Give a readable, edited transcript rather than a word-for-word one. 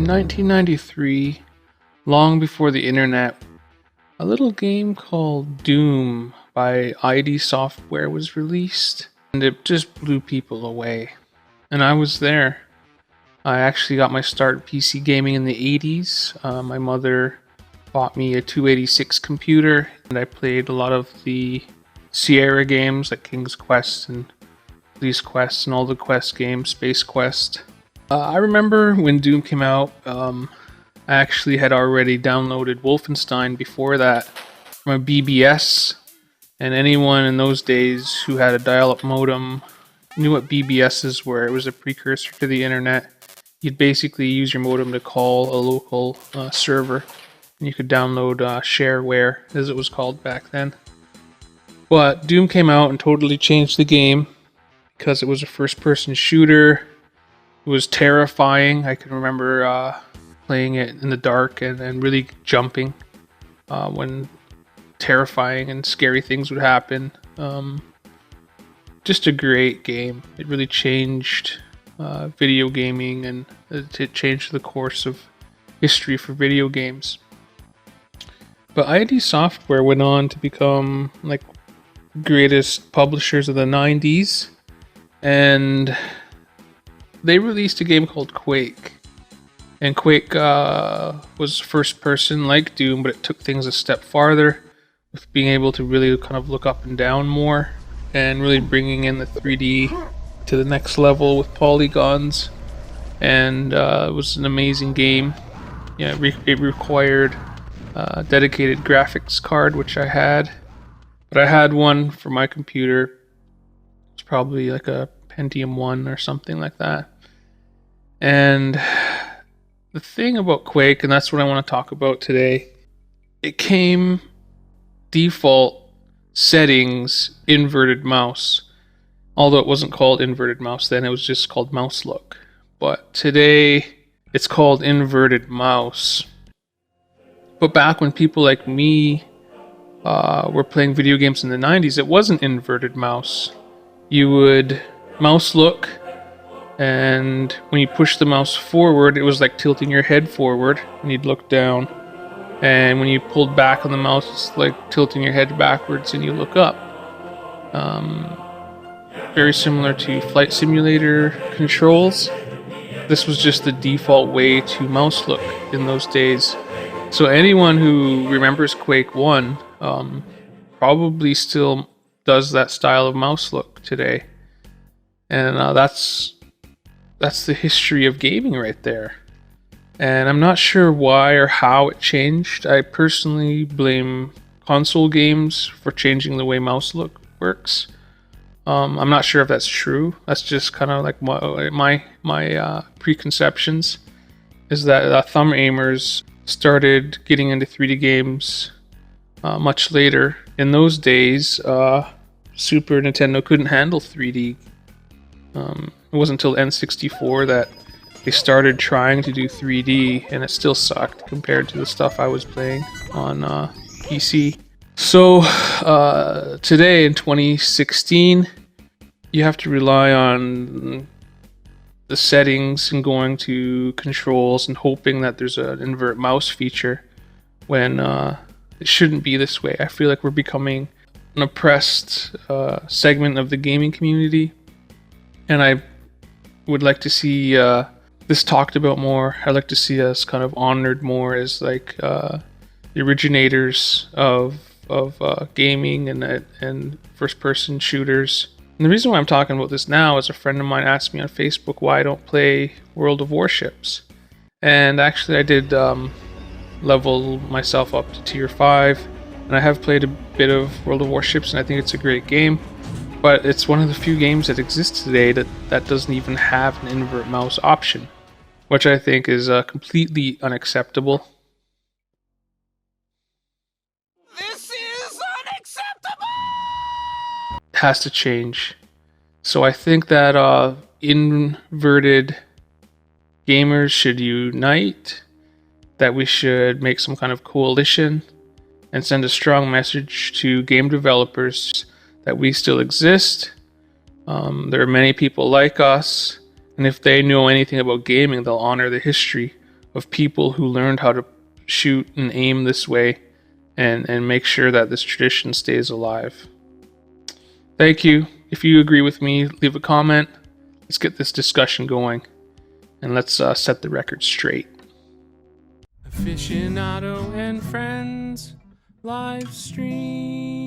1993, long before the internet, a little game called Doom by ID Software was released, and it just blew people away. And I was there. I actually got my start in PC gaming in the 80s. My mother bought me a 286 computer, and I played a lot of the Sierra games like King's Quest and Police Quest and all the Quest games, Space Quest. I remember when Doom came out, I actually had already downloaded Wolfenstein before that from a BBS, and anyone in those days who had a dial-up modem knew what BBSs were. It was a precursor to the internet. You'd basically use your modem to call a local server, and you could download shareware, as it was called back then. But Doom came out and totally changed the game because it was a first-person shooter. It was terrifying. I can remember playing it in the dark and really jumping when terrifying and scary things would happen. Just a great game. It really changed video gaming, and it changed the course of history for video games. But ID Software went on to become like greatest publishers of the 90s, and they released a game called Quake. And Quake was first person like Doom, but it took things a step farther with being able to really kind of look up and down more and really bringing in the 3D to the next level with polygons. And it was an amazing game. Yeah, it required a dedicated graphics card, which I had. But I had one for my computer. It's probably like a Pentium 1 or something like that. And the thing about Quake, and that's what I want to talk about today, it came default settings inverted mouse. Although it wasn't called inverted mouse then, it was just called mouse look. But today it's called inverted mouse. But back when people like me were playing video games in the 90s, it wasn't inverted mouse. You would mouse look, and when you push the mouse forward, it was like tilting your head forward, and you'd look down. And when you pulled back on the mouse, it's like tilting your head backwards, and you look up. Very similar to flight simulator controls. This was just the default way to mouse look in those days. So anyone who remembers Quake 1 probably still does that style of mouse look today. And that's the history of gaming right there. And I'm not sure why or how it changed. I personally blame console games for changing the way mouse look works. I'm not sure if that's true. That's just kind of like my preconceptions. Is that thumb aimers started getting into 3D games much later. In those days, Super Nintendo couldn't handle 3D. It wasn't until N64 that they started trying to do 3D, and it still sucked compared to the stuff I was playing on PC. So today in 2016, you have to rely on the settings and going to controls and hoping that there's an invert mouse feature when it shouldn't be this way. I feel like we're becoming an oppressed segment of the gaming community, and I would like to see this talked about more. I'd like to see us kind of honored more as like the originators of gaming and first-person shooters. And the reason why I'm talking about this now is a friend of mine asked me on Facebook why I don't play World of Warships. And actually I did level myself up to tier 5, and I have played a bit of World of Warships, and I think it's a great game. But it's one of the few games that exists today that doesn't even have an invert mouse option, which I think is completely unacceptable. This is unacceptable! It has to change. So I think that inverted gamers should unite, that we should make some kind of coalition and send a strong message to game developers that we still exist. There are many people like us, and if they know anything about gaming, they'll honor the history of people who learned how to shoot and aim this way and make sure that this tradition stays alive. Thank you. If you agree with me, leave a comment. Let's get this discussion going, and let's set the record straight. Aficionado and friends live stream.